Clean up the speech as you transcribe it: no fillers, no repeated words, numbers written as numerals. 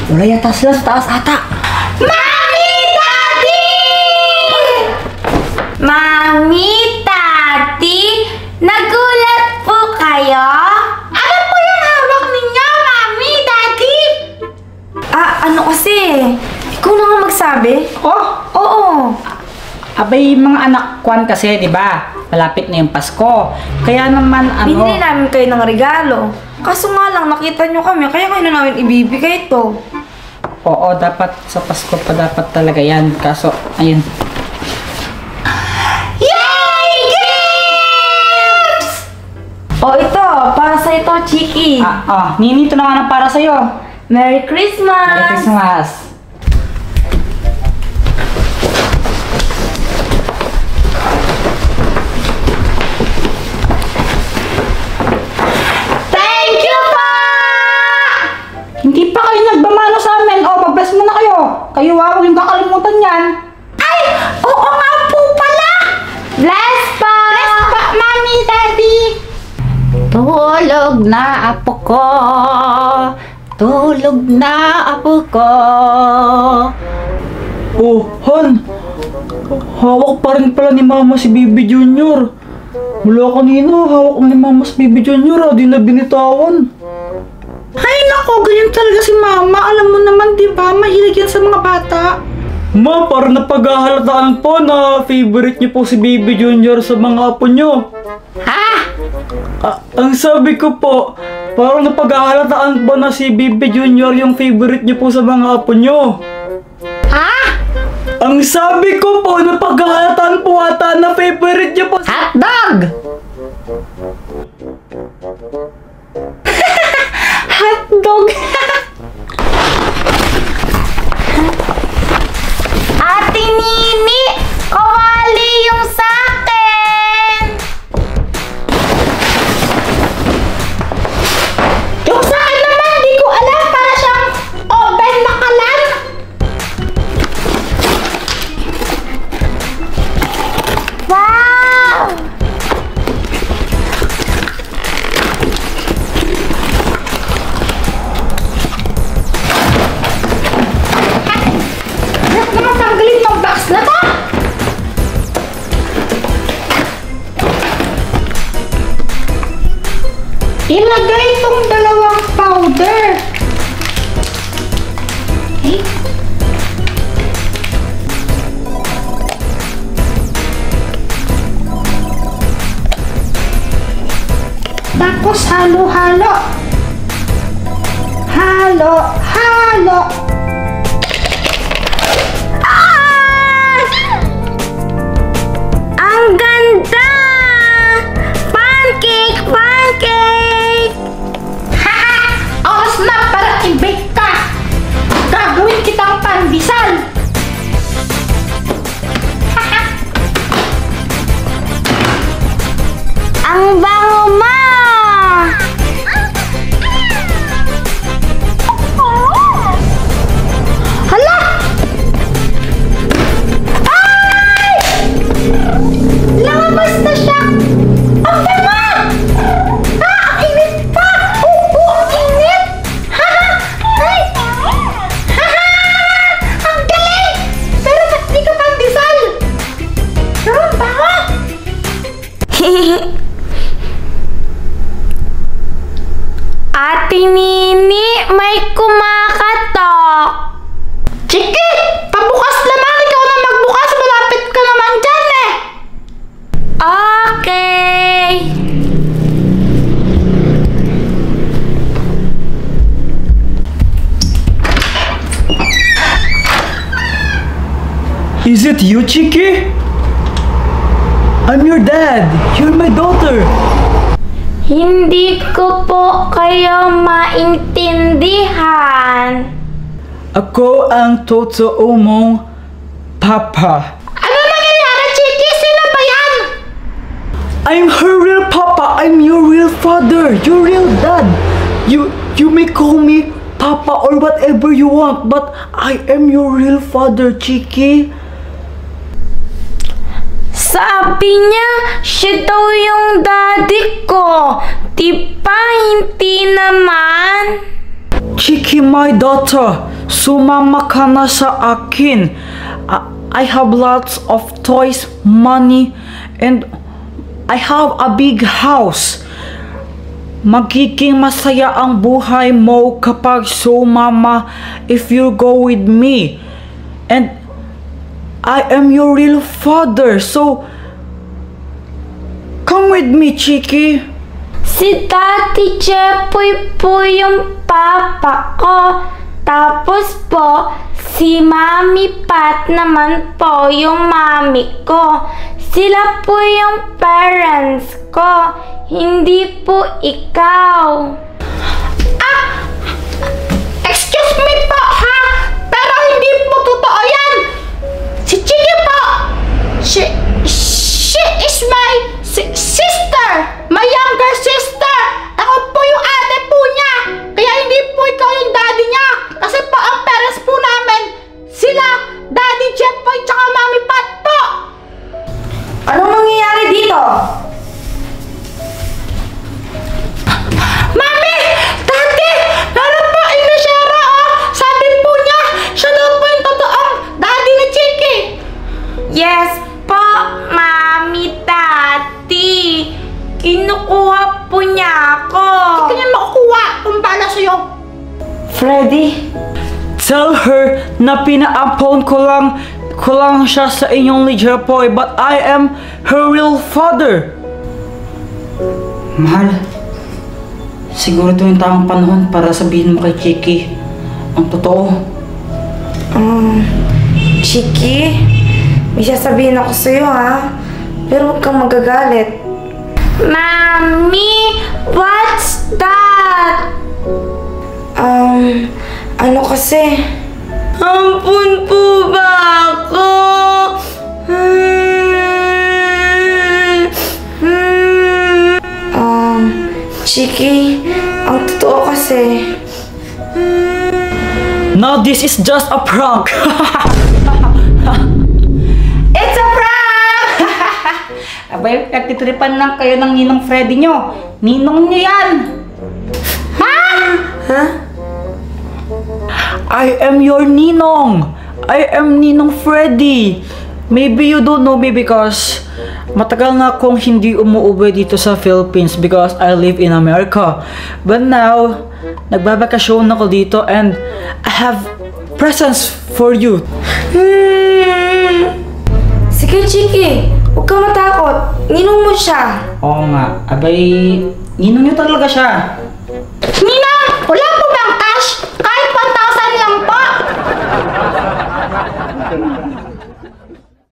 Wala yata sila sa taas ata. Mami! Daddy! Mami! Daddy! Nagulat po kayo? Ano po yung hawak ninyo, Mami? Daddy? Ano kasi? Ikaw na nga magsabi? Oh? Oo. Abay, mga anak kwan kasi, di ba? Malapit na yung Pasko. Kaya naman, Binili namin kayo ng regalo. Kaso nga lang, nakita nyo kami, kaya kayo na namin ibibigay ito. Oo, dapat sa Pasko pa dapat talaga yan. Kaso, ayun. Yay! Gifts! Ito, para sa ito, Chiki. Nini, ito naman ang para sa'yo. Merry Christmas! Merry Christmas! Thank you po! Hindi pa kayo nagbamano sa amin. Mag-bless muna kayo. Kayo huwag yung kakalimutan yan. Ay! Oo nga po pala! Bless pa! Bless pa, Mami, Daddy! Tulog na apo ko. Tulog na apo ko. Oh, Han! Hawak pa rin pala ni Mama si Bibi Junior. Mula kanina, hawak ni Mama si Bibi Junior, di na binitawan. Ay nako, ganyan talaga si Mama. Alam mo naman, di ba? Mahilig yan sa mga bata. Ma, parang napaghahalataan po na favorite niyo po si Bibi Junior sa mga apo niyo. Ha? Ang sabi ko po, parang napaghahalataan po na si Bibi Junior yung favorite niyo po sa mga apo niyo. Ha? Ang sabi ko po, napaghahalataan po ata na favorite niyo po. Hotdog! Hotdog! Ate Nini! Kawali yung sakin! Yung sa akin naman, di ko alam. Para siyang oven na kalan. Wow! Hirap naman tanggalin tong box na to. Ilagay itong dalawang powder. Okay. Tapos halo-halo. Halo-halo. Ang ganda! Pancake! Pancake! Haha! Oras na para i-bake ka. Gagawin kitang pandesal. Ang bango mo! Hala! Ay! Lumabas na siya! Ang bango! Ang init pa! Ang init! Ha! Ay! Ha! Ang galing! Pero ba't di ka pandesal? Pero ang bango! Ate Nini, may kumakatok. Chiki! Pabukas naman! Ikaw na magbukas! Malapit ka naman dyan eh! Okay. Is it you, Chiki? I'm your dad. You're my daughter. Hindi ko po kayo maintindihan. Ako ang totoo mong papa. Ano nangyayari, Chiki? Sino ba yan? I'm her real papa. I'm your real father. Your real dad. You may call me papa or whatever you want, but I am your real father, Chiki. Sabi niya, siya daw yung daddy ko. Di ba hindi naman? Chiki, my daughter. sumama ka na sa akin. I have lots of toys, money, and I have a big house. Magiging masaya ang buhay mo kapag sumama if you go with me. And I am your real father, so come with me, Chiki. Si Daddy Jepoy po yung papa ko. Tapos po, si Mami Pat naman po yung mami ko. Sila po yung parents ko. Hindi po ikaw. Excuse me po, ha? Pero hindi po totoo yan. Si Chiki po. She is my sister. My younger sister. Ako po yung ate po niya. Kaya hindi po ikaw yung daddy niya. Kasi po ang parents po namin, sila, Daddy Jepoy tsaka Mami Pat po. Anong nangyayari dito? Mami! Daddy! Naroon po Inashera, oh! Sabi po niya, siya daw po yung totoong daddy ni Chiki. Yes po, Mami, Daddy. Kinukuha po niya ako. Hindi niya makukuha kung bala sa'yo. Freddy? Tell her na pinaampon ko lang siya sa inyong ni Jepoy, but I am her real father. Mahal, siguro ito yung tamang panahon para sabihin mo kay Chiki ang totoo. Chiki, may sasabihin ako sa'yo, ha? Pero huwag kang magagalit. Mami, what's that? Ano kasi? Ampun po ba ako? Chiki, ang totoo kasi. Now this is just a prank. It's a prank! Abay, nagtitripan lang kayo ng ninong Freddy nyo. Ninong nyo yan. Ha? I am your ninong. I am Ninong Freddy. Maybe you don't know me because matagal na akong hindi umuwi dito sa Philippines because I live in America. But now, nagbabakasyon ako dito and I have presents for you. Sige, Chiki. Huwag kang matakot. Ninong mo siya. Oo nga. Abay, ninong nyo talaga siya. Ninong!